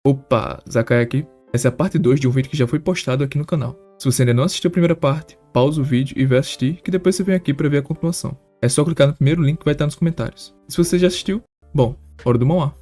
Opa, Zakai aqui. Essa é a parte 2 de um vídeo que já foi postado aqui no canal. Se você ainda não assistiu a primeira parte, pausa o vídeo e vai assistir, que depois você vem aqui para ver a continuação. É só clicar no primeiro link que vai estar nos comentários. E se você já assistiu, bom, hora do manhwa.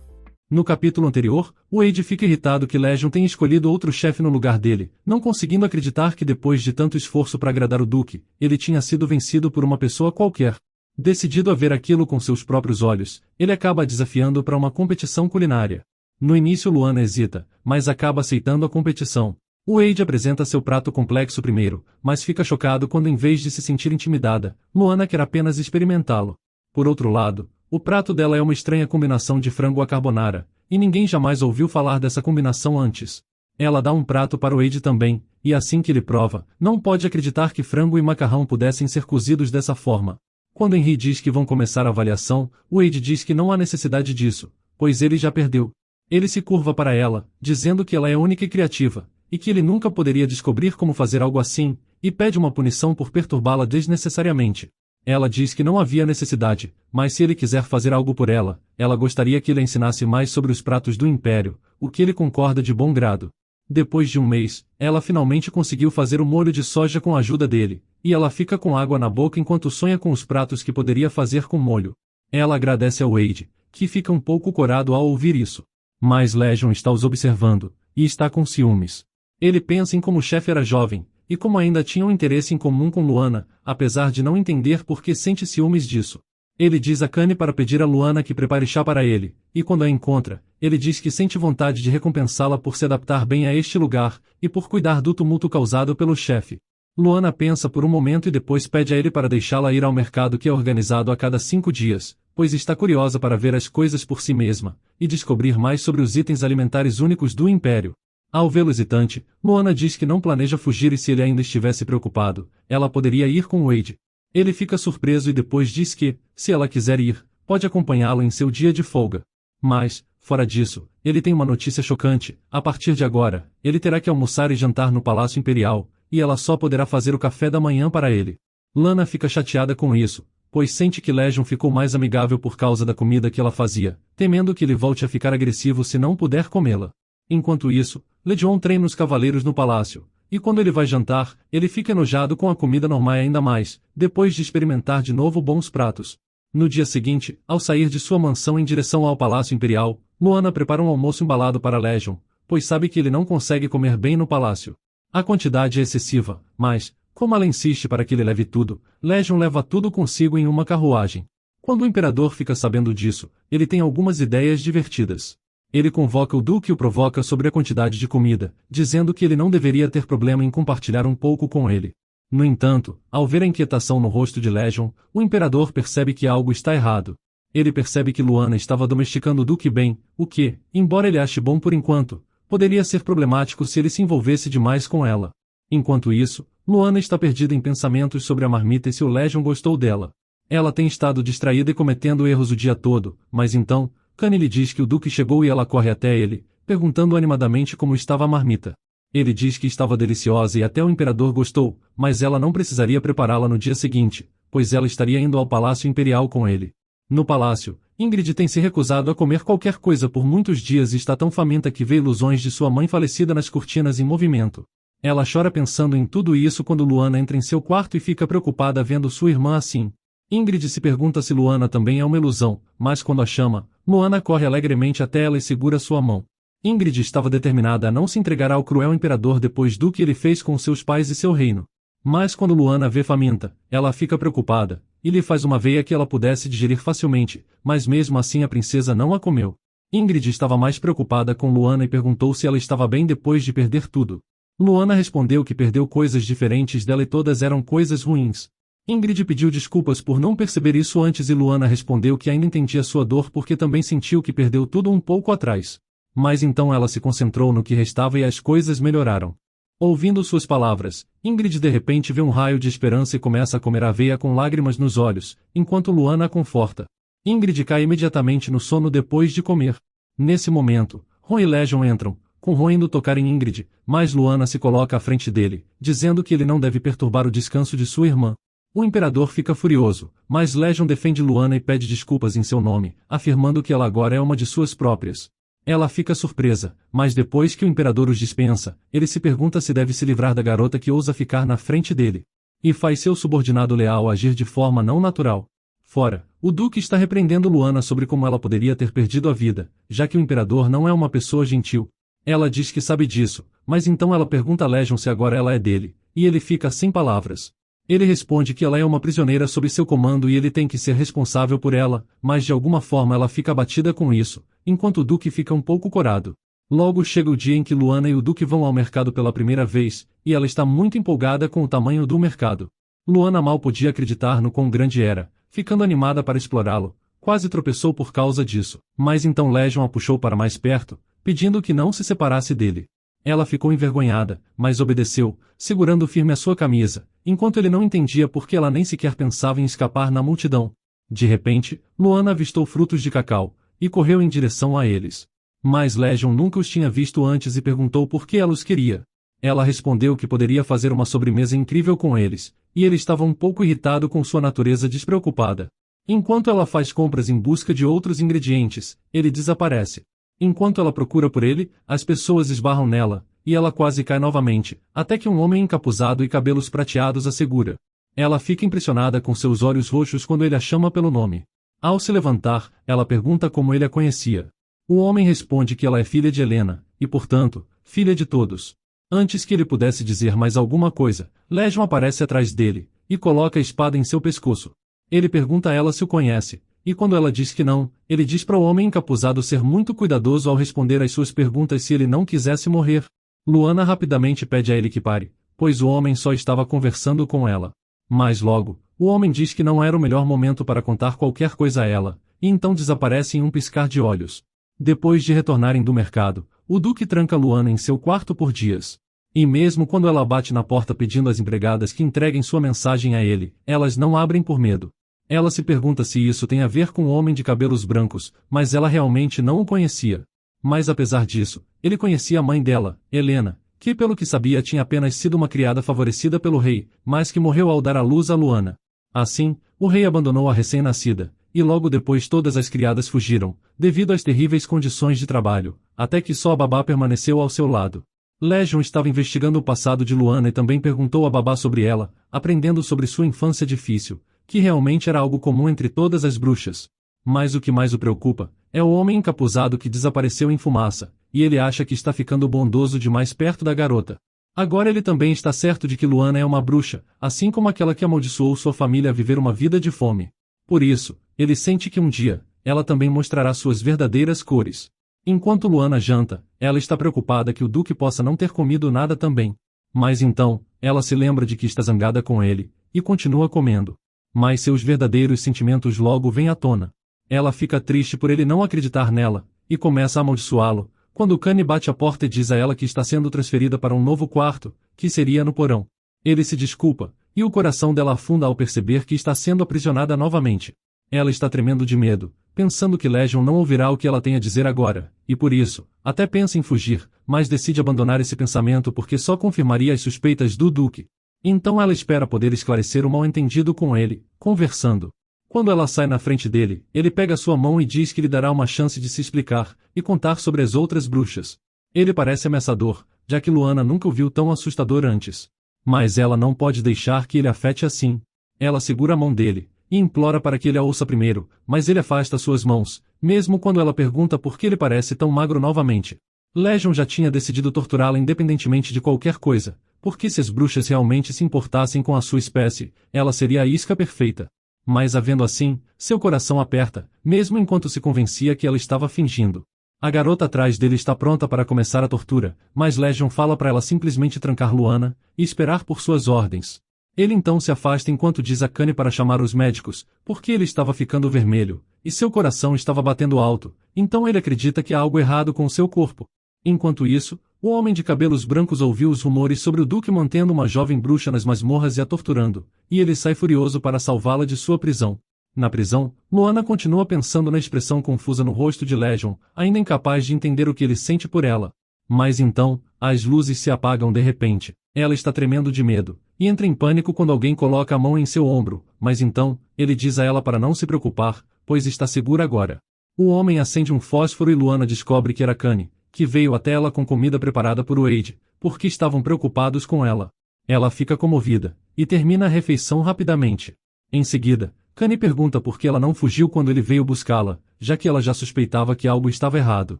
No capítulo anterior, Wade fica irritado que Legion tenha escolhido outro chefe no lugar dele, não conseguindo acreditar que depois de tanto esforço para agradar o Duque, ele tinha sido vencido por uma pessoa qualquer. Decidido a ver aquilo com seus próprios olhos, ele acaba desafiando para uma competição culinária. No início Luana hesita, mas acaba aceitando a competição. Wade apresenta seu prato complexo primeiro, mas fica chocado quando em vez de se sentir intimidada, Luana quer apenas experimentá-lo. Por outro lado, o prato dela é uma estranha combinação de frango à carbonara, e ninguém jamais ouviu falar dessa combinação antes. Ela dá um prato para Wade também, e assim que ele prova, não pode acreditar que frango e macarrão pudessem ser cozidos dessa forma. Quando Henry diz que vão começar a avaliação, Wade diz que não há necessidade disso, pois ele já perdeu. Ele se curva para ela, dizendo que ela é única e criativa, e que ele nunca poderia descobrir como fazer algo assim, e pede uma punição por perturbá-la desnecessariamente. Ela diz que não havia necessidade, mas se ele quiser fazer algo por ela, ela gostaria que ele a ensinasse mais sobre os pratos do Império, o que ele concorda de bom grado. Depois de um mês, ela finalmente conseguiu fazer o molho de soja com a ajuda dele, e ela fica com água na boca enquanto sonha com os pratos que poderia fazer com molho. Ela agradece ao Wade, que fica um pouco corado ao ouvir isso. Mas Legion está os observando, e está com ciúmes. Ele pensa em como o chefe era jovem, e como ainda tinha um interesse em comum com Luana, apesar de não entender por que sente ciúmes disso. Ele diz a Kanye para pedir a Luana que prepare chá para ele, e quando a encontra, ele diz que sente vontade de recompensá-la por se adaptar bem a este lugar, e por cuidar do tumulto causado pelo chefe. Luana pensa por um momento e depois pede a ele para deixá-la ir ao mercado que é organizado a cada 5 dias, pois está curiosa para ver as coisas por si mesma, e descobrir mais sobre os itens alimentares únicos do Império. Ao vê-lo hesitante, Luana diz que não planeja fugir e se ele ainda estivesse preocupado, ela poderia ir com Wade. Ele fica surpreso e depois diz que, se ela quiser ir, pode acompanhá-lo em seu dia de folga. Mas, fora disso, ele tem uma notícia chocante: a partir de agora, ele terá que almoçar e jantar no Palácio Imperial, e ela só poderá fazer o café da manhã para ele. Lana fica chateada com isso, pois sente que Legion ficou mais amigável por causa da comida que ela fazia, temendo que ele volte a ficar agressivo se não puder comê-la. Enquanto isso, Legion treina os cavaleiros no palácio, e quando ele vai jantar, ele fica enojado com a comida normal ainda mais, depois de experimentar de novo bons pratos. No dia seguinte, ao sair de sua mansão em direção ao Palácio Imperial, Luana prepara um almoço embalado para Legion, pois sabe que ele não consegue comer bem no palácio. A quantidade é excessiva, mas, como ela insiste para que ele leve tudo, Legion leva tudo consigo em uma carruagem. Quando o imperador fica sabendo disso, ele tem algumas ideias divertidas. Ele convoca o Duque e o provoca sobre a quantidade de comida, dizendo que ele não deveria ter problema em compartilhar um pouco com ele. No entanto, ao ver a inquietação no rosto de Legion, o imperador percebe que algo está errado. Ele percebe que Luana estava domesticando o Duque bem, o que, embora ele ache bom por enquanto, poderia ser problemático se ele se envolvesse demais com ela. Enquanto isso, Luana está perdida em pensamentos sobre a marmita e se o Legion gostou dela. Ela tem estado distraída e cometendo erros o dia todo, mas então, Kanye lhe diz que o Duque chegou e ela corre até ele, perguntando animadamente como estava a marmita. Ele diz que estava deliciosa e até o imperador gostou, mas ela não precisaria prepará-la no dia seguinte, pois ela estaria indo ao Palácio Imperial com ele. No palácio, Ingrid tem se recusado a comer qualquer coisa por muitos dias e está tão faminta que vê ilusões de sua mãe falecida nas cortinas em movimento. Ela chora pensando em tudo isso quando Luana entra em seu quarto e fica preocupada vendo sua irmã assim. Ingrid se pergunta se Luana também é uma ilusão, mas quando a chama, Luana corre alegremente até ela e segura sua mão. Ingrid estava determinada a não se entregar ao cruel imperador depois do que ele fez com seus pais e seu reino. Mas quando Luana vê faminta, ela fica preocupada, e lhe faz uma veia que ela pudesse digerir facilmente, mas mesmo assim a princesa não a comeu. Ingrid estava mais preocupada com Luana e perguntou se ela estava bem depois de perder tudo. Luana respondeu que perdeu coisas diferentes dela e todas eram coisas ruins. Ingrid pediu desculpas por não perceber isso antes e Luana respondeu que ainda entendia sua dor porque também sentiu que perdeu tudo um pouco atrás. Mas então ela se concentrou no que restava e as coisas melhoraram. Ouvindo suas palavras, Ingrid de repente vê um raio de esperança e começa a comer aveia com lágrimas nos olhos, enquanto Luana a conforta. Ingrid cai imediatamente no sono depois de comer. Nesse momento, Ron e Legion entram, com Ron indo tocar em Ingrid, mas Luana se coloca à frente dele, dizendo que ele não deve perturbar o descanso de sua irmã. O imperador fica furioso, mas Legion defende Luana e pede desculpas em seu nome, afirmando que ela agora é uma de suas próprias. Ela fica surpresa, mas depois que o imperador os dispensa, ele se pergunta se deve se livrar da garota que ousa ficar na frente dele. E faz seu subordinado leal agir de forma não natural. Fora, o Duque está repreendendo Luana sobre como ela poderia ter perdido a vida, já que o imperador não é uma pessoa gentil. Ela diz que sabe disso, mas então ela pergunta a Legion se agora ela é dele, e ele fica sem palavras. Ele responde que ela é uma prisioneira sob seu comando e ele tem que ser responsável por ela, mas de alguma forma ela fica abatida com isso, enquanto o Duque fica um pouco corado. Logo chega o dia em que Luana e o Duque vão ao mercado pela primeira vez, e ela está muito empolgada com o tamanho do mercado. Luana mal podia acreditar no quão grande era, ficando animada para explorá-lo, quase tropeçou por causa disso, mas então Legion a puxou para mais perto, pedindo que não se separasse dele. Ela ficou envergonhada, mas obedeceu, segurando firme a sua camisa, enquanto ele não entendia por que ela nem sequer pensava em escapar na multidão. De repente, Luana avistou frutos de cacau, e correu em direção a eles. Mas Legion nunca os tinha visto antes e perguntou por que ela os queria. Ela respondeu que poderia fazer uma sobremesa incrível com eles, e ele estava um pouco irritado com sua natureza despreocupada. Enquanto ela faz compras em busca de outros ingredientes, ele desaparece. Enquanto ela procura por ele, as pessoas esbarram nela, e ela quase cai novamente, até que um homem encapuzado e cabelos prateados a segura. Ela fica impressionada com seus olhos roxos quando ele a chama pelo nome. Ao se levantar, ela pergunta como ele a conhecia. O homem responde que ela é filha de Helena, e portanto, filha de todos. Antes que ele pudesse dizer mais alguma coisa, Legion aparece atrás dele, e coloca a espada em seu pescoço. Ele pergunta a ela se o conhece, e quando ela diz que não, ele diz para o homem encapuzado ser muito cuidadoso ao responder às suas perguntas se ele não quisesse morrer. Luana rapidamente pede a ele que pare, pois o homem só estava conversando com ela. Mas logo, o homem diz que não era o melhor momento para contar qualquer coisa a ela, e então desaparece em um piscar de olhos. Depois de retornarem do mercado, o Duque tranca Luana em seu quarto por dias. E mesmo quando ela bate na porta pedindo às empregadas que entreguem sua mensagem a ele, elas não abrem por medo. Ela se pergunta se isso tem a ver com o homem de cabelos brancos, mas ela realmente não o conhecia. Mas apesar disso, ele conhecia a mãe dela, Helena, que pelo que sabia tinha apenas sido uma criada favorecida pelo rei, mas que morreu ao dar à luz a Luana. Assim, o rei abandonou a recém-nascida, e logo depois todas as criadas fugiram, devido às terríveis condições de trabalho, até que só a babá permaneceu ao seu lado. Legion estava investigando o passado de Luana e também perguntou a babá sobre ela, aprendendo sobre sua infância difícil, que realmente era algo comum entre todas as bruxas. Mas o que mais o preocupa é o homem encapuzado que desapareceu em fumaça, e ele acha que está ficando bondoso demais perto da garota. Agora ele também está certo de que Luana é uma bruxa, assim como aquela que amaldiçoou sua família a viver uma vida de fome. Por isso, ele sente que um dia, ela também mostrará suas verdadeiras cores. Enquanto Luana janta, ela está preocupada que o Duque possa não ter comido nada também. Mas então, ela se lembra de que está zangada com ele, e continua comendo. Mas seus verdadeiros sentimentos logo vêm à tona. Ela fica triste por ele não acreditar nela, e começa a amaldiçoá-lo, quando Kanye bate a porta e diz a ela que está sendo transferida para um novo quarto, que seria no porão. Ele se desculpa, e o coração dela afunda ao perceber que está sendo aprisionada novamente. Ela está tremendo de medo, pensando que Legion não ouvirá o que ela tem a dizer agora, e por isso, até pensa em fugir, mas decide abandonar esse pensamento porque só confirmaria as suspeitas do Duque. Então ela espera poder esclarecer o mal-entendido com ele, conversando. Quando ela sai na frente dele, ele pega sua mão e diz que lhe dará uma chance de se explicar, e contar sobre as outras bruxas. Ele parece ameaçador, já que Luana nunca o viu tão assustador antes. Mas ela não pode deixar que ele afete assim. Ela segura a mão dele, e implora para que ele a ouça primeiro, mas ele afasta suas mãos, mesmo quando ela pergunta por que ele parece tão magro novamente. Legion já tinha decidido torturá-la independentemente de qualquer coisa, porque se as bruxas realmente se importassem com a sua espécie, ela seria a isca perfeita. Mas havendo assim, seu coração aperta, mesmo enquanto se convencia que ela estava fingindo. A garota atrás dele está pronta para começar a tortura, mas Legion fala para ela simplesmente trancar Luana, e esperar por suas ordens. Ele então se afasta enquanto diz a Kanye para chamar os médicos, porque ele estava ficando vermelho, e seu coração estava batendo alto, então ele acredita que há algo errado com seu corpo. Enquanto isso, o homem de cabelos brancos ouviu os rumores sobre o Duque mantendo uma jovem bruxa nas masmorras e a torturando, e ele sai furioso para salvá-la de sua prisão. Na prisão, Luana continua pensando na expressão confusa no rosto de Legion, ainda incapaz de entender o que ele sente por ela. Mas então, as luzes se apagam de repente. Ela está tremendo de medo, e entra em pânico quando alguém coloca a mão em seu ombro, mas então, ele diz a ela para não se preocupar, pois está segura agora. O homem acende um fósforo e Luana descobre que era Kanye, que veio até ela com comida preparada por Wade, porque estavam preocupados com ela. Ela fica comovida, e termina a refeição rapidamente. Em seguida, Kanye pergunta por que ela não fugiu quando ele veio buscá-la, já que ela já suspeitava que algo estava errado.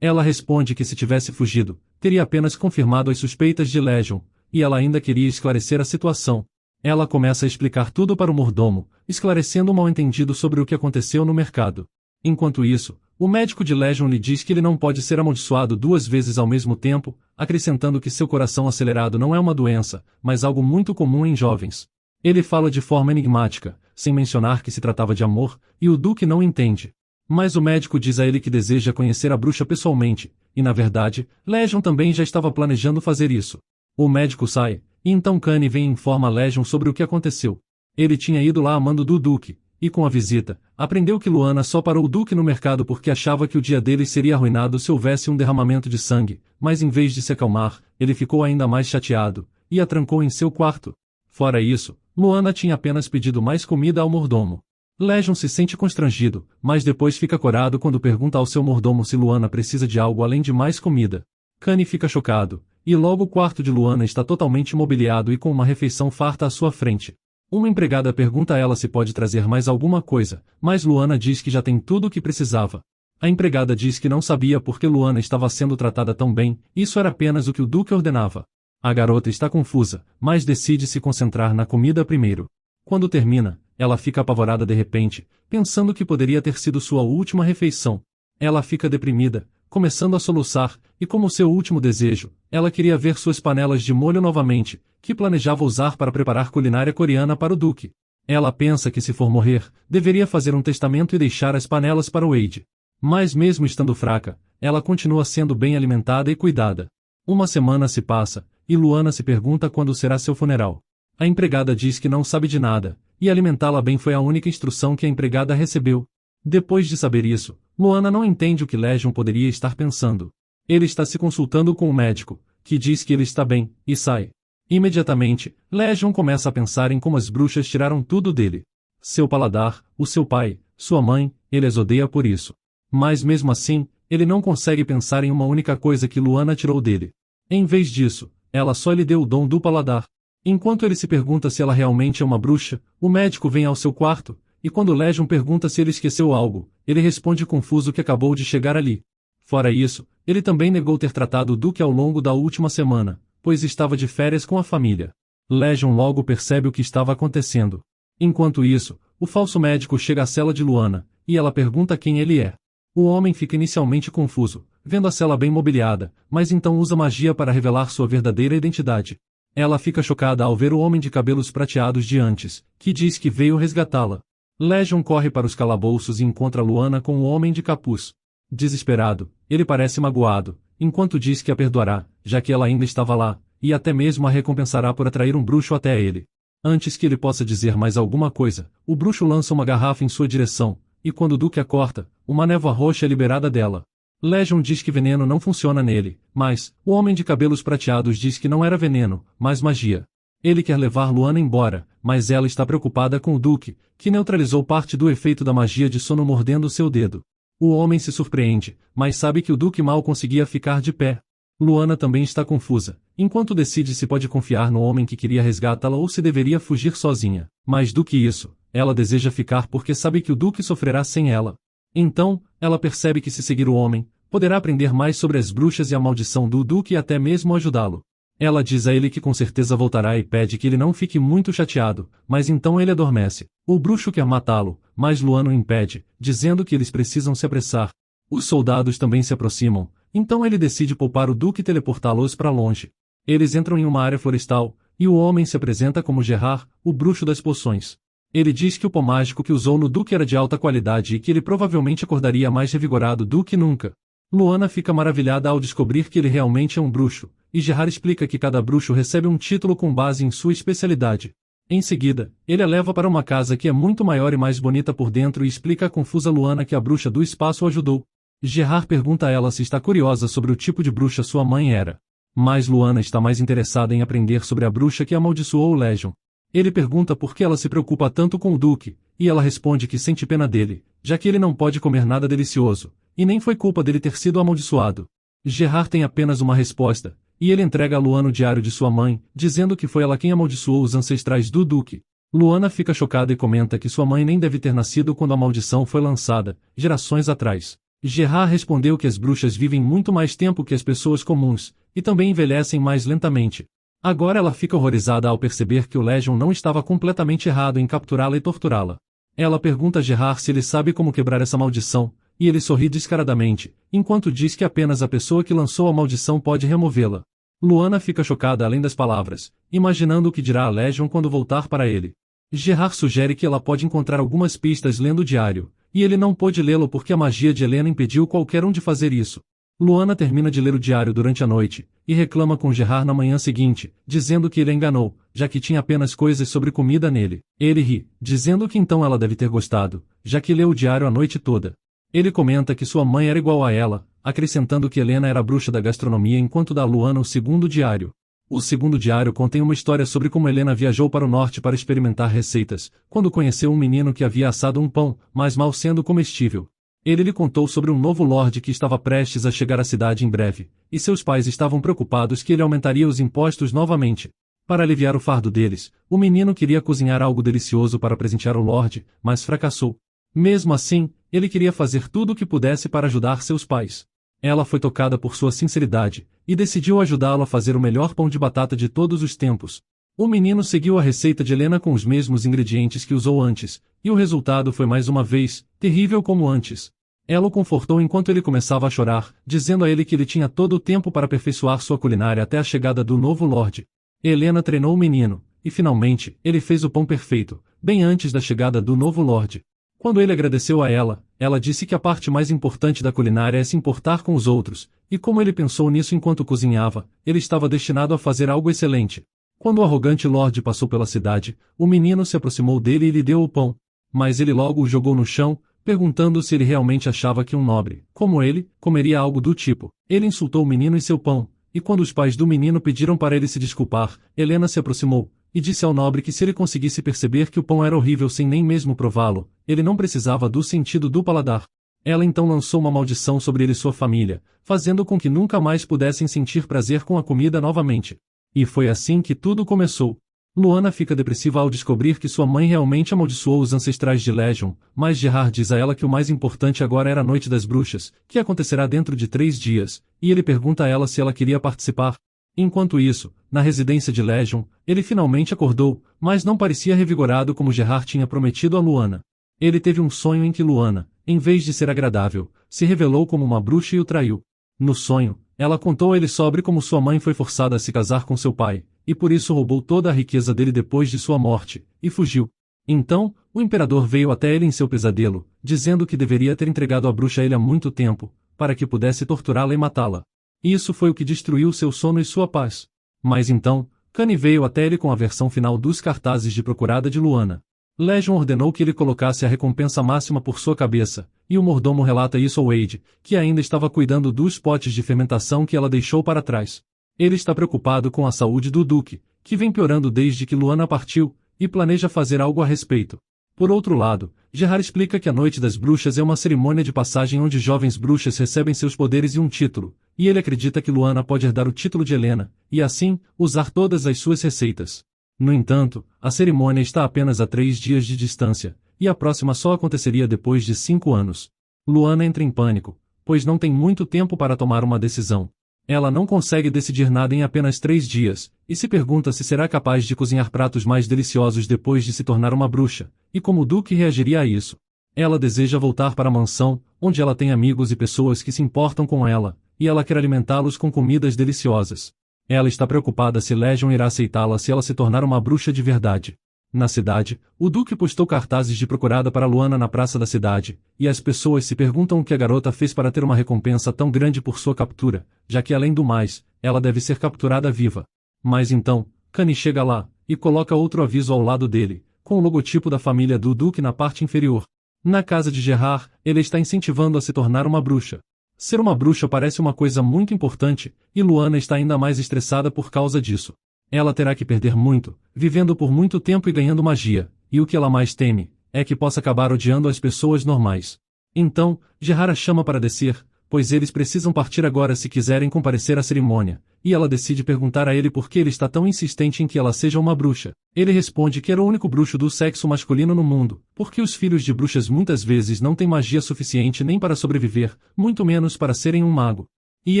Ela responde que se tivesse fugido, teria apenas confirmado as suspeitas de Legion, e ela ainda queria esclarecer a situação. Ela começa a explicar tudo para o mordomo, esclarecendo o mal-entendido sobre o que aconteceu no mercado. Enquanto isso, o médico de Legion lhe diz que ele não pode ser amaldiçoado 2 vezes ao mesmo tempo, acrescentando que seu coração acelerado não é uma doença, mas algo muito comum em jovens. Ele fala de forma enigmática, sem mencionar que se tratava de amor, e o Duque não entende. Mas o médico diz a ele que deseja conhecer a bruxa pessoalmente, e na verdade, Legion também já estava planejando fazer isso. O médico sai, e então Kanye vem e informa a Legion sobre o que aconteceu. Ele tinha ido lá a mando do Duque, e com a visita, aprendeu que Luana só parou o Duque no mercado porque achava que o dia deles seria arruinado se houvesse um derramamento de sangue, mas em vez de se acalmar, ele ficou ainda mais chateado, e a trancou em seu quarto. Fora isso, Luana tinha apenas pedido mais comida ao mordomo. Legion se sente constrangido, mas depois fica corado quando pergunta ao seu mordomo se Luana precisa de algo além de mais comida. Kanye fica chocado, e logo o quarto de Luana está totalmente mobiliado e com uma refeição farta à sua frente. Uma empregada pergunta a ela se pode trazer mais alguma coisa, mas Luana diz que já tem tudo o que precisava. A empregada diz que não sabia por que Luana estava sendo tratada tão bem, isso era apenas o que o Duque ordenava. A garota está confusa, mas decide se concentrar na comida primeiro. Quando termina, ela fica apavorada de repente, pensando que poderia ter sido sua última refeição. Ela fica deprimida, começando a soluçar, e como seu último desejo, ela queria ver suas panelas de molho novamente, que planejava usar para preparar culinária coreana para o Duque. Ela pensa que se for morrer, deveria fazer um testamento e deixar as panelas para Wade. Mas mesmo estando fraca, ela continua sendo bem alimentada e cuidada. Uma semana se passa, e Luana se pergunta quando será seu funeral. A empregada diz que não sabe de nada, e alimentá-la bem foi a única instrução que a empregada recebeu. Depois de saber isso, Luana não entende o que Legion poderia estar pensando. Ele está se consultando com o médico, que diz que ele está bem, e sai. Imediatamente, Legion começa a pensar em como as bruxas tiraram tudo dele. Seu paladar, o seu pai, sua mãe, ele as odeia por isso. Mas mesmo assim, ele não consegue pensar em uma única coisa que Luana tirou dele. Em vez disso, ela só lhe deu o dom do paladar. Enquanto ele se pergunta se ela realmente é uma bruxa, o médico vem ao seu quarto, e quando Legion pergunta se ele esqueceu algo, ele responde confuso que acabou de chegar ali. Fora isso, ele também negou ter tratado o Duque ao longo da última semana, pois estava de férias com a família. Legion logo percebe o que estava acontecendo. Enquanto isso, o falso médico chega à cela de Luana, e ela pergunta quem ele é. O homem fica inicialmente confuso, vendo a cela bem mobiliada, mas então usa magia para revelar sua verdadeira identidade. Ela fica chocada ao ver o homem de cabelos prateados de antes, que diz que veio resgatá-la. Legion corre para os calabouços e encontra Luana com o homem de capuz. Desesperado, ele parece magoado, enquanto diz que a perdoará, já que ela ainda estava lá, e até mesmo a recompensará por atrair um bruxo até ele. Antes que ele possa dizer mais alguma coisa, o bruxo lança uma garrafa em sua direção, e quando o Duque a corta, uma névoa roxa é liberada dela. Legion diz que veneno não funciona nele, mas o homem de cabelos prateados diz que não era veneno, mas magia. Ele quer levar Luana embora, mas ela está preocupada com o Duque, que neutralizou parte do efeito da magia de sono mordendo seu dedo. O homem se surpreende, mas sabe que o Duque mal conseguia ficar de pé. Luana também está confusa, enquanto decide se pode confiar no homem que queria resgatá-la ou se deveria fugir sozinha. Mais do que isso, ela deseja ficar porque sabe que o Duque sofrerá sem ela. Então, ela percebe que se seguir o homem, poderá aprender mais sobre as bruxas e a maldição do Duque e até mesmo ajudá-lo. Ela diz a ele que com certeza voltará e pede que ele não fique muito chateado, mas então ele adormece. O bruxo quer matá-lo, mas Luana o impede, dizendo que eles precisam se apressar. Os soldados também se aproximam, então ele decide poupar o Duque e teleportá-los para longe. Eles entram em uma área florestal, e o homem se apresenta como Gerard, o bruxo das poções. Ele diz que o pó mágico que usou no Duque era de alta qualidade e que ele provavelmente acordaria mais revigorado do que nunca. Luana fica maravilhada ao descobrir que ele realmente é um bruxo, e Gerard explica que cada bruxo recebe um título com base em sua especialidade. Em seguida, ele a leva para uma casa que é muito maior e mais bonita por dentro e explica à confusa Luana que a bruxa do espaço o ajudou. Gerard pergunta a ela se está curiosa sobre o tipo de bruxa sua mãe era. Mas Luana está mais interessada em aprender sobre a bruxa que amaldiçoou Legion. Ele pergunta por que ela se preocupa tanto com o Duque, e ela responde que sente pena dele, já que ele não pode comer nada delicioso, e nem foi culpa dele ter sido amaldiçoado. Gerard tem apenas uma resposta, e ele entrega a Luana o diário de sua mãe, dizendo que foi ela quem amaldiçoou os ancestrais do Duque. Luana fica chocada e comenta que sua mãe nem deve ter nascido quando a maldição foi lançada, gerações atrás. Gerard respondeu que as bruxas vivem muito mais tempo que as pessoas comuns, e também envelhecem mais lentamente. Agora ela fica horrorizada ao perceber que o Legion não estava completamente errado em capturá-la e torturá-la. Ela pergunta a Gerard se ele sabe como quebrar essa maldição, e ele sorri descaradamente, enquanto diz que apenas a pessoa que lançou a maldição pode removê-la. Luana fica chocada além das palavras, imaginando o que dirá a Legion quando voltar para ele. Gerard sugere que ela pode encontrar algumas pistas lendo o diário, e ele não pôde lê-lo porque a magia de Helena impediu qualquer um de fazer isso. Luana termina de ler o diário durante a noite, e reclama com Gerard na manhã seguinte, dizendo que ele a enganou, já que tinha apenas coisas sobre comida nele. Ele ri, dizendo que então ela deve ter gostado, já que leu o diário a noite toda. Ele comenta que sua mãe era igual a ela, acrescentando que Helena era a bruxa da gastronomia enquanto dá a Luana o segundo diário. O segundo diário contém uma história sobre como Helena viajou para o norte para experimentar receitas, quando conheceu um menino que havia assado um pão, mas mal sendo comestível. Ele lhe contou sobre um novo lorde que estava prestes a chegar à cidade em breve, e seus pais estavam preocupados que ele aumentaria os impostos novamente. Para aliviar o fardo deles, o menino queria cozinhar algo delicioso para presentear o lorde, mas fracassou. Mesmo assim, ele queria fazer tudo o que pudesse para ajudar seus pais. Ela foi tocada por sua sinceridade, e decidiu ajudá-lo a fazer o melhor pão de batata de todos os tempos. O menino seguiu a receita de Helena com os mesmos ingredientes que usou antes, e o resultado foi mais uma vez, terrível como antes. Ela o confortou enquanto ele começava a chorar, dizendo a ele que ele tinha todo o tempo para aperfeiçoar sua culinária até a chegada do novo Lorde. Helena treinou o menino, e finalmente, ele fez o pão perfeito, bem antes da chegada do novo Lorde. Quando ele agradeceu a ela, ela disse que a parte mais importante da culinária é se importar com os outros, e como ele pensou nisso enquanto cozinhava, ele estava destinado a fazer algo excelente. Quando o arrogante Lorde passou pela cidade, o menino se aproximou dele e lhe deu o pão. Mas ele logo o jogou no chão, perguntando se ele realmente achava que um nobre, como ele, comeria algo do tipo. Ele insultou o menino e seu pão, e quando os pais do menino pediram para ele se desculpar, Helena se aproximou, e disse ao nobre que se ele conseguisse perceber que o pão era horrível sem nem mesmo prová-lo, ele não precisava do sentido do paladar. Ela então lançou uma maldição sobre ele e sua família, fazendo com que nunca mais pudessem sentir prazer com a comida novamente. E foi assim que tudo começou. Luana fica depressiva ao descobrir que sua mãe realmente amaldiçoou os ancestrais de Legion, mas Gerard diz a ela que o mais importante agora era a Noite das Bruxas, que acontecerá dentro de 3 dias, e ele pergunta a ela se ela queria participar. Enquanto isso, na residência de Legion, ele finalmente acordou, mas não parecia revigorado como Gerard tinha prometido a Luana. Ele teve um sonho em que Luana, em vez de ser agradável, se revelou como uma bruxa e o traiu. No sonho, ela contou a ele sobre como sua mãe foi forçada a se casar com seu pai, e por isso roubou toda a riqueza dele depois de sua morte, e fugiu. Então, o imperador veio até ele em seu pesadelo, dizendo que deveria ter entregado a bruxa a ele há muito tempo, para que pudesse torturá-la e matá-la. Isso foi o que destruiu seu sono e sua paz. Mas então, Kanye veio até ele com a versão final dos cartazes de procurada de Luana. Legion ordenou que ele colocasse a recompensa máxima por sua cabeça, e o mordomo relata isso ao Wade, que ainda estava cuidando dos potes de fermentação que ela deixou para trás. Ele está preocupado com a saúde do Duque, que vem piorando desde que Luana partiu, e planeja fazer algo a respeito. Por outro lado, Gerard explica que a Noite das Bruxas é uma cerimônia de passagem onde jovens bruxas recebem seus poderes e um título, e ele acredita que Luana pode herdar o título de Helena, e assim, usar todas as suas receitas. No entanto, a cerimônia está apenas a 3 dias de distância, e a próxima só aconteceria depois de 5 anos. Luana entra em pânico, pois não tem muito tempo para tomar uma decisão. Ela não consegue decidir nada em apenas 3 dias, e se pergunta se será capaz de cozinhar pratos mais deliciosos depois de se tornar uma bruxa, e como o Duque reagiria a isso. Ela deseja voltar para a mansão, onde ela tem amigos e pessoas que se importam com ela, e ela quer alimentá-los com comidas deliciosas. Ela está preocupada se Legion irá aceitá-la se ela se tornar uma bruxa de verdade. Na cidade, o Duque postou cartazes de procurada para Luana na praça da cidade, e as pessoas se perguntam o que a garota fez para ter uma recompensa tão grande por sua captura, já que além do mais, ela deve ser capturada viva. Mas então, Kanye chega lá, e coloca outro aviso ao lado dele, com o logotipo da família do Duque na parte inferior. Na casa de Gerard, ele está incentivando a se tornar uma bruxa. Ser uma bruxa parece uma coisa muito importante, e Luana está ainda mais estressada por causa disso. Ela terá que perder muito, vivendo por muito tempo e ganhando magia, e o que ela mais teme é que possa acabar odiando as pessoas normais. Então, Gerard a chama para descer, pois eles precisam partir agora se quiserem comparecer à cerimônia, e ela decide perguntar a ele por que ele está tão insistente em que ela seja uma bruxa. Ele responde que era o único bruxo do sexo masculino no mundo, porque os filhos de bruxas muitas vezes não têm magia suficiente nem para sobreviver, muito menos para serem um mago. E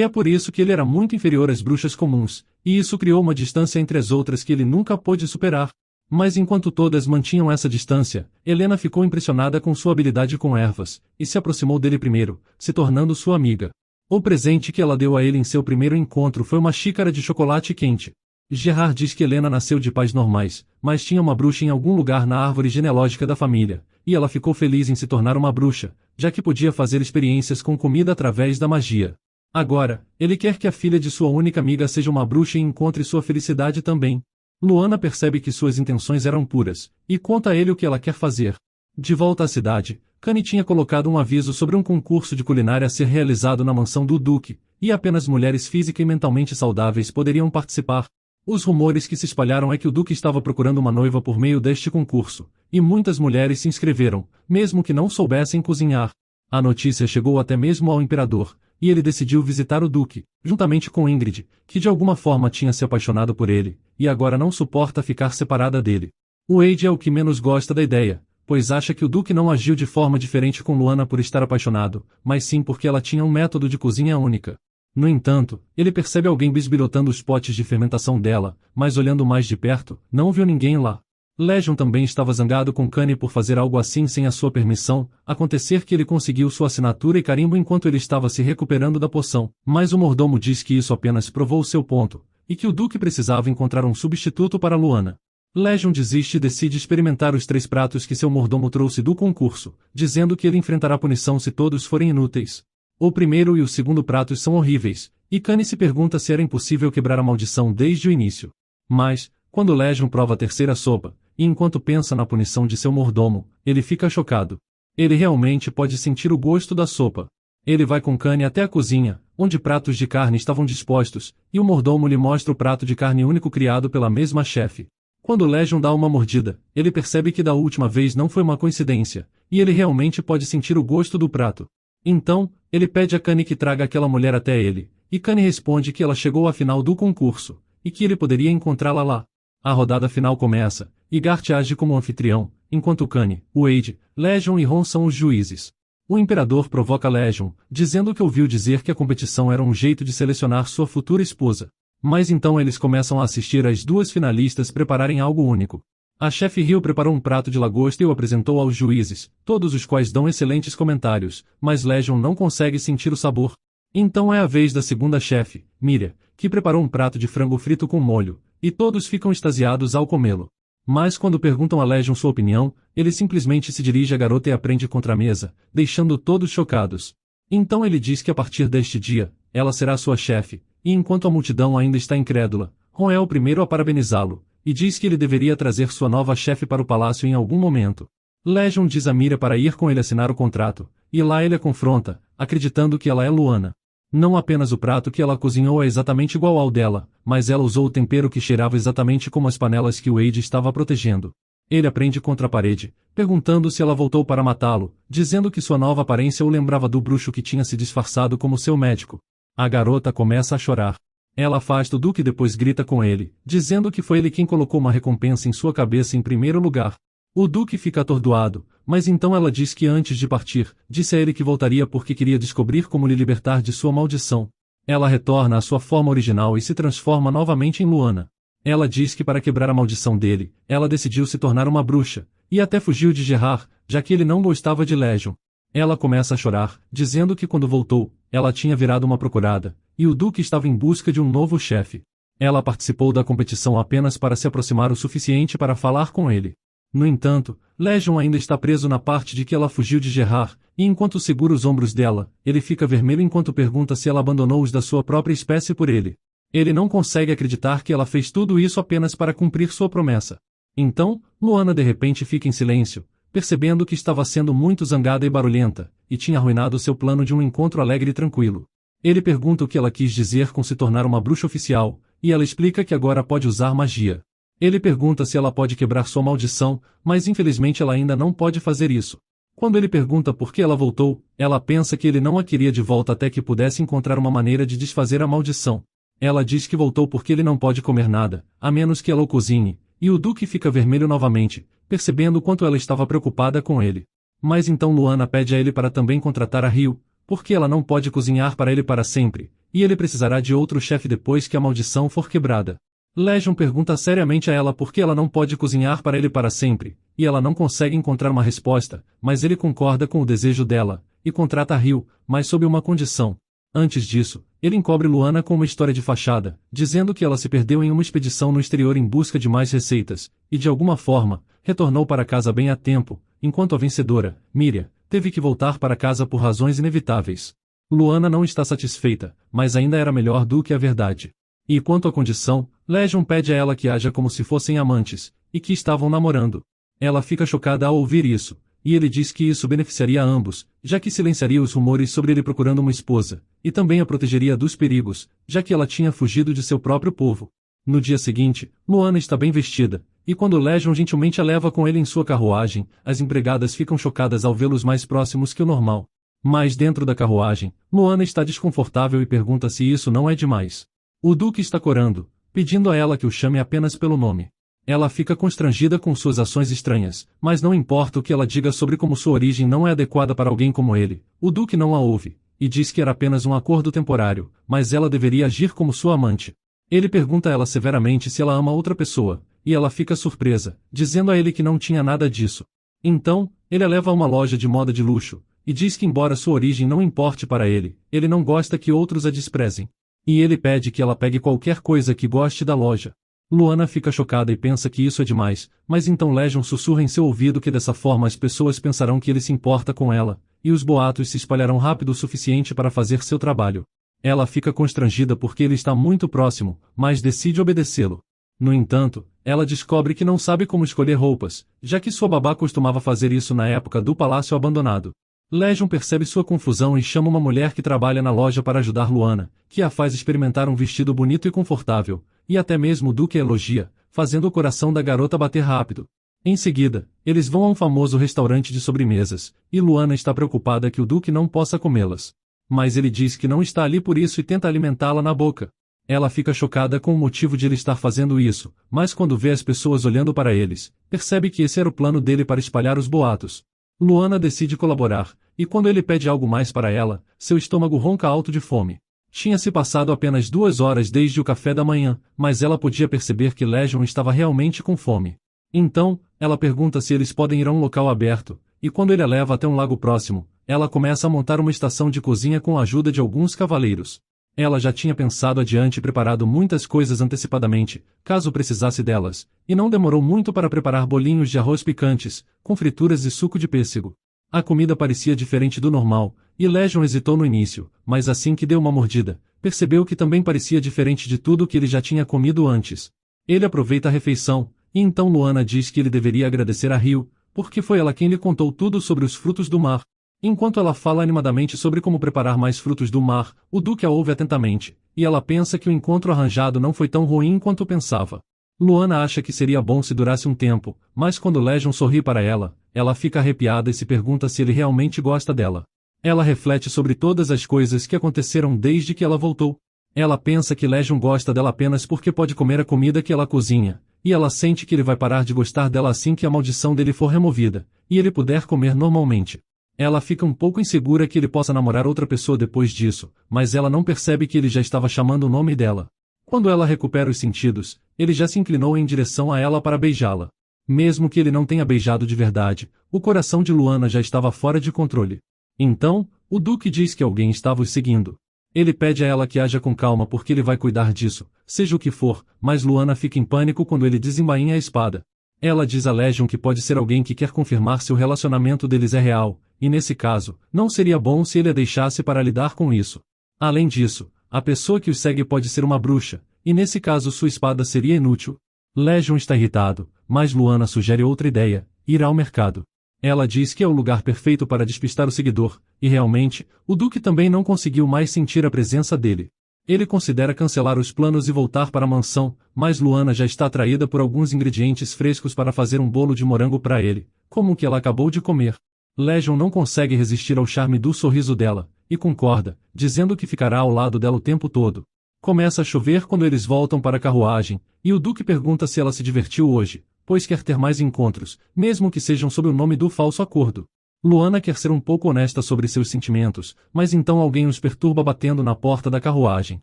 é por isso que ele era muito inferior às bruxas comuns, e isso criou uma distância entre as outras que ele nunca pôde superar. Mas enquanto todas mantinham essa distância, Helena ficou impressionada com sua habilidade com ervas, e se aproximou dele primeiro, se tornando sua amiga. O presente que ela deu a ele em seu primeiro encontro foi uma xícara de chocolate quente. Gerard diz que Helena nasceu de pais normais, mas tinha uma bruxa em algum lugar na árvore genealógica da família, e ela ficou feliz em se tornar uma bruxa, já que podia fazer experiências com comida através da magia. Agora, ele quer que a filha de sua única amiga seja uma bruxa e encontre sua felicidade também. Luana percebe que suas intenções eram puras, e conta a ele o que ela quer fazer. De volta à cidade, Kanye tinha colocado um aviso sobre um concurso de culinária a ser realizado na mansão do Duque, e apenas mulheres física e mentalmente saudáveis poderiam participar. Os rumores que se espalharam é que o Duque estava procurando uma noiva por meio deste concurso, e muitas mulheres se inscreveram, mesmo que não soubessem cozinhar. A notícia chegou até mesmo ao imperador, e ele decidiu visitar o Duque, juntamente com Ingrid, que de alguma forma tinha se apaixonado por ele, e agora não suporta ficar separada dele. O Wade é o que menos gosta da ideia, pois acha que o Duque não agiu de forma diferente com Luana por estar apaixonado, mas sim porque ela tinha um método de cozinha única. No entanto, ele percebe alguém bisbilhotando os potes de fermentação dela, mas olhando mais de perto, não viu ninguém lá. Legion também estava zangado com Kanye por fazer algo assim sem a sua permissão, acontecer que ele conseguiu sua assinatura e carimbo enquanto ele estava se recuperando da poção, mas o mordomo diz que isso apenas provou seu ponto, e que o Duque precisava encontrar um substituto para Luana. Legion desiste e decide experimentar os 3 pratos que seu mordomo trouxe do concurso, dizendo que ele enfrentará punição se todos forem inúteis. O primeiro e o segundo pratos são horríveis, e Kanye se pergunta se era impossível quebrar a maldição desde o início. Mas, quando Legion prova a terceira sopa, e enquanto pensa na punição de seu mordomo, ele fica chocado. Ele realmente pode sentir o gosto da sopa. Ele vai com Kanye até a cozinha, onde pratos de carne estavam dispostos, e o mordomo lhe mostra o prato de carne único criado pela mesma chefe. Quando Legion dá uma mordida, ele percebe que da última vez não foi uma coincidência, e ele realmente pode sentir o gosto do prato. Então, ele pede a Kanye que traga aquela mulher até ele, e Kanye responde que ela chegou à final do concurso, e que ele poderia encontrá-la lá. A rodada final começa, e Gart age como anfitrião, enquanto Kanye, Wade, Legion e Ron são os juízes. O imperador provoca Legion, dizendo que ouviu dizer que a competição era um jeito de selecionar sua futura esposa. Mas então eles começam a assistir as 2 finalistas prepararem algo único. A chefe Hill preparou um prato de lagosta e o apresentou aos juízes, todos os quais dão excelentes comentários, mas Legion não consegue sentir o sabor. Então é a vez da segunda chefe, Miriam, que preparou um prato de frango frito com molho, e todos ficam extasiados ao comê-lo. Mas quando perguntam a Legion sua opinião, ele simplesmente se dirige à garota e a prende contra a mesa, deixando todos chocados. Então ele diz que a partir deste dia, ela será sua chefe, e enquanto a multidão ainda está incrédula, Ron é o primeiro a parabenizá-lo, e diz que ele deveria trazer sua nova chefe para o palácio em algum momento. Legion diz a Miriam para ir com ele assinar o contrato, e lá ele a confronta, acreditando que ela é Luana. Não apenas o prato que ela cozinhou é exatamente igual ao dela, mas ela usou o tempero que cheirava exatamente como as panelas que Wade estava protegendo. Ele a prende contra a parede, perguntando se ela voltou para matá-lo, dizendo que sua nova aparência o lembrava do bruxo que tinha se disfarçado como seu médico. A garota começa a chorar. Ela afasta o Duque e depois grita com ele, dizendo que foi ele quem colocou uma recompensa em sua cabeça em primeiro lugar. O Duque fica atordoado, mas então ela diz que antes de partir, disse a ele que voltaria porque queria descobrir como lhe libertar de sua maldição. Ela retorna à sua forma original e se transforma novamente em Luana. Ela diz que para quebrar a maldição dele, ela decidiu se tornar uma bruxa, e até fugiu de Gerard, já que ele não gostava de Legion. Ela começa a chorar, dizendo que quando voltou, ela tinha virado uma procurada, e o Duque estava em busca de um novo chefe. Ela participou da competição apenas para se aproximar o suficiente para falar com ele. No entanto, Legion ainda está preso na parte de que ela fugiu de Gerard, e enquanto segura os ombros dela, ele fica vermelho enquanto pergunta se ela abandonou os da sua própria espécie por ele. Ele não consegue acreditar que ela fez tudo isso apenas para cumprir sua promessa. Então, Luana de repente fica em silêncio, percebendo que estava sendo muito zangada e barulhenta, e tinha arruinado seu plano de um encontro alegre e tranquilo. Ele pergunta o que ela quis dizer com se tornar uma bruxa oficial, e ela explica que agora pode usar magia. Ele pergunta se ela pode quebrar sua maldição, mas infelizmente ela ainda não pode fazer isso. Quando ele pergunta por que ela voltou, ela pensa que ele não a queria de volta até que pudesse encontrar uma maneira de desfazer a maldição. Ela diz que voltou porque ele não pode comer nada, a menos que ela o cozinhe, e o Duque fica vermelho novamente, percebendo o quanto ela estava preocupada com ele. Mas então Luana pede a ele para também contratar a Rio, porque ela não pode cozinhar para ele para sempre, e ele precisará de outro chefe depois que a maldição for quebrada. Legion pergunta seriamente a ela por que ela não pode cozinhar para ele para sempre, e ela não consegue encontrar uma resposta, mas ele concorda com o desejo dela, e contrata a Rio, mas sob uma condição. Antes disso, ele encobre Luana com uma história de fachada, dizendo que ela se perdeu em uma expedição no exterior em busca de mais receitas, e de alguma forma, retornou para casa bem a tempo, enquanto a vencedora, Miria, teve que voltar para casa por razões inevitáveis. Luana não está satisfeita, mas ainda era melhor do que a verdade. E quanto à condição, Legion pede a ela que haja como se fossem amantes, e que estavam namorando. Ela fica chocada ao ouvir isso, e ele diz que isso beneficiaria a ambos, já que silenciaria os rumores sobre ele procurando uma esposa, e também a protegeria dos perigos, já que ela tinha fugido de seu próprio povo. No dia seguinte, Luana está bem vestida, e quando Legion gentilmente a leva com ele em sua carruagem, as empregadas ficam chocadas ao vê-los mais próximos que o normal. Mas dentro da carruagem, Luana está desconfortável e pergunta se isso não é demais. O Duque está corando, pedindo a ela que o chame apenas pelo nome. Ela fica constrangida com suas ações estranhas, mas não importa o que ela diga sobre como sua origem não é adequada para alguém como ele, o Duque não a ouve, e diz que era apenas um acordo temporário, mas ela deveria agir como sua amante. Ele pergunta a ela severamente se ela ama outra pessoa, e ela fica surpresa, dizendo a ele que não tinha nada disso. Então, ele a leva a uma loja de moda de luxo, e diz que embora sua origem não importe para ele, ele não gosta que outros a desprezem. E ele pede que ela pegue qualquer coisa que goste da loja. Luana fica chocada e pensa que isso é demais, mas então Legion sussurra em seu ouvido que dessa forma as pessoas pensarão que ele se importa com ela, e os boatos se espalharão rápido o suficiente para fazer seu trabalho. Ela fica constrangida porque ele está muito próximo, mas decide obedecê-lo. No entanto, ela descobre que não sabe como escolher roupas, já que sua babá costumava fazer isso na época do palácio abandonado. Legion percebe sua confusão e chama uma mulher que trabalha na loja para ajudar Luana, que a faz experimentar um vestido bonito e confortável, e até mesmo o Duque a elogia, fazendo o coração da garota bater rápido. Em seguida, eles vão a um famoso restaurante de sobremesas, e Luana está preocupada que o Duque não possa comê-las. Mas ele diz que não está ali por isso e tenta alimentá-la na boca. Ela fica chocada com o motivo de ele estar fazendo isso, mas quando vê as pessoas olhando para eles, percebe que esse era o plano dele para espalhar os boatos. Luana decide colaborar, e quando ele pede algo mais para ela, seu estômago ronca alto de fome. Tinha se passado apenas 2 horas desde o café da manhã, mas ela podia perceber que Legion estava realmente com fome. Então, ela pergunta se eles podem ir a um local aberto, e quando ele a leva até um lago próximo, ela começa a montar uma estação de cozinha com a ajuda de alguns cavaleiros. Ela já tinha pensado adiante e preparado muitas coisas antecipadamente, caso precisasse delas, e não demorou muito para preparar bolinhos de arroz picantes, com frituras e suco de pêssego. A comida parecia diferente do normal, e Legion hesitou no início, mas assim que deu uma mordida, percebeu que também parecia diferente de tudo que ele já tinha comido antes. Ele aproveita a refeição, e então Luana diz que ele deveria agradecer a Rio, porque foi ela quem lhe contou tudo sobre os frutos do mar. Enquanto ela fala animadamente sobre como preparar mais frutos do mar, o Duque a ouve atentamente, e ela pensa que o encontro arranjado não foi tão ruim quanto pensava. Luana acha que seria bom se durasse um tempo, mas quando Legion sorri para ela, ela fica arrepiada e se pergunta se ele realmente gosta dela. Ela reflete sobre todas as coisas que aconteceram desde que ela voltou. Ela pensa que Legion gosta dela apenas porque pode comer a comida que ela cozinha, e ela sente que ele vai parar de gostar dela assim que a maldição dele for removida, e ele puder comer normalmente. Ela fica um pouco insegura que ele possa namorar outra pessoa depois disso, mas ela não percebe que ele já estava chamando o nome dela. Quando ela recupera os sentidos, ele já se inclinou em direção a ela para beijá-la. Mesmo que ele não tenha beijado de verdade, o coração de Luana já estava fora de controle. Então, o Duque diz que alguém estava os seguindo. Ele pede a ela que haja com calma porque ele vai cuidar disso, seja o que for, mas Luana fica em pânico quando ele desembainha a espada. Ela diz a Legion que pode ser alguém que quer confirmar se o relacionamento deles é real, e nesse caso, não seria bom se ele a deixasse para lidar com isso. Além disso, a pessoa que os segue pode ser uma bruxa, e nesse caso sua espada seria inútil. Legion está irritado, mas Luana sugere outra ideia: ir ao mercado. Ela diz que é o lugar perfeito para despistar o seguidor, e realmente, o Duque também não conseguiu mais sentir a presença dele. Ele considera cancelar os planos e voltar para a mansão, mas Luana já está atraída por alguns ingredientes frescos para fazer um bolo de morango para ele, como o que ela acabou de comer. Legion não consegue resistir ao charme do sorriso dela, e concorda, dizendo que ficará ao lado dela o tempo todo. Começa a chover quando eles voltam para a carruagem, e o Duque pergunta se ela se divertiu hoje, pois quer ter mais encontros, mesmo que sejam sob o nome do falso acordo. Luana quer ser um pouco honesta sobre seus sentimentos, mas então alguém os perturba batendo na porta da carruagem.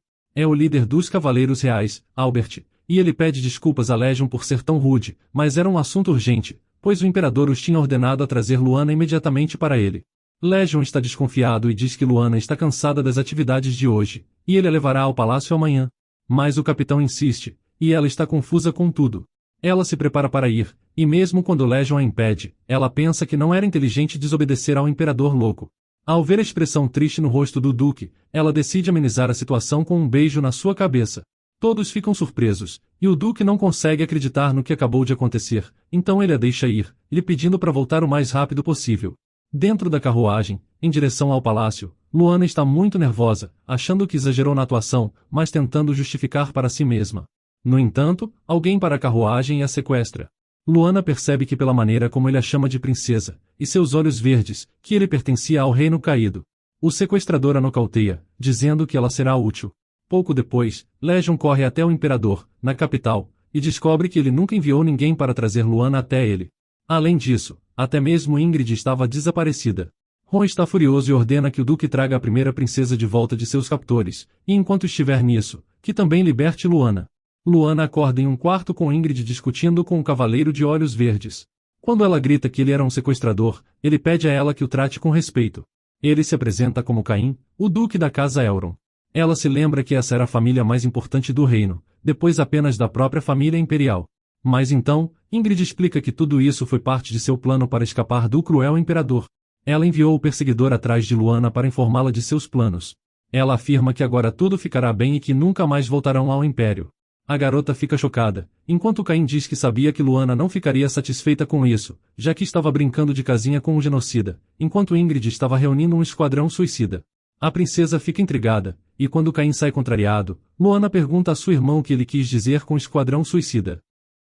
É o líder dos Cavaleiros Reais, Albert, e ele pede desculpas a Legion por ser tão rude, mas era um assunto urgente, pois o Imperador os tinha ordenado a trazer Luana imediatamente para ele. Legion está desconfiado e diz que Luana está cansada das atividades de hoje, e ele a levará ao palácio amanhã. Mas o capitão insiste, e ela está confusa com tudo. Ela se prepara para ir, e mesmo quando Legion a impede, ela pensa que não era inteligente desobedecer ao Imperador louco. Ao ver a expressão triste no rosto do Duque, ela decide amenizar a situação com um beijo na sua cabeça. Todos ficam surpresos, e o Duque não consegue acreditar no que acabou de acontecer, então ele a deixa ir, lhe pedindo para voltar o mais rápido possível. Dentro da carruagem, em direção ao palácio, Luana está muito nervosa, achando que exagerou na atuação, mas tentando justificar para si mesma. No entanto, alguém para a carruagem e a sequestra. Luana percebe que pela maneira como ele a chama de princesa, e seus olhos verdes, que ele pertencia ao reino caído. O sequestrador a nocauteia, dizendo que ela será útil. Pouco depois, Legion corre até o Imperador, na capital, e descobre que ele nunca enviou ninguém para trazer Luana até ele. Além disso, até mesmo Ingrid estava desaparecida. Ron está furioso e ordena que o Duque traga a primeira princesa de volta de seus captores, e enquanto estiver nisso, que também liberte Luana. Luana acorda em um quarto com Ingrid discutindo com o cavaleiro de olhos verdes. Quando ela grita que ele era um sequestrador, ele pede a ela que o trate com respeito. Ele se apresenta como Caim, o duque da casa Elrond. Ela se lembra que essa era a família mais importante do reino, depois apenas da própria família imperial. Mas então, Ingrid explica que tudo isso foi parte de seu plano para escapar do cruel imperador. Ela enviou o perseguidor atrás de Luana para informá-la de seus planos. Ela afirma que agora tudo ficará bem e que nunca mais voltarão ao império. A garota fica chocada, enquanto Caim diz que sabia que Luana não ficaria satisfeita com isso, já que estava brincando de casinha com um genocida, enquanto Ingrid estava reunindo um esquadrão suicida. A princesa fica intrigada, e quando Caim sai contrariado, Luana pergunta a sua irmã o que ele quis dizer com esquadrão suicida.